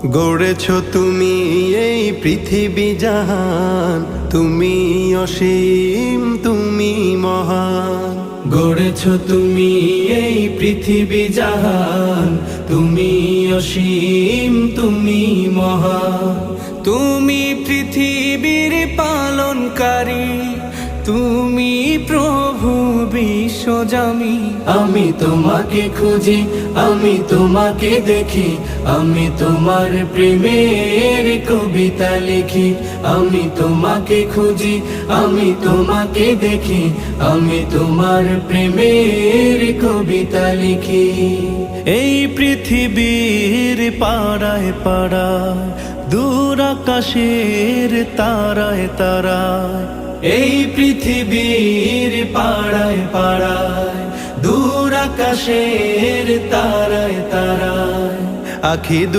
গড়েছ তুমি এই পৃথিবী জাহান, তুমি অসীম তুমি মহান। গড়েছ তুমি এই পৃথিবী জাহান, তুমি অসীম তুমি মহান। তুমি পৃথিবীর পালনকারী, তুমি প্রভু বিশ্বজামি। আমি তোমাকে খুঁজি, আমি তোমাকে দেখি, আমি তোমার প্রেমের কবিতা লিখি। আমি তোমাকে খুঁজি, আমি তোমাকে দেখি, আমি তোমার প্রেমের কবিতা লিখি। এই পৃথিবীর পাড়ায় পাড়ায়, দূর আকাশের তারায় তারায়, এই পৃথিবীর পাড়ায় পাড়ায়, দূর আকাশের তারায় তারায়, আখি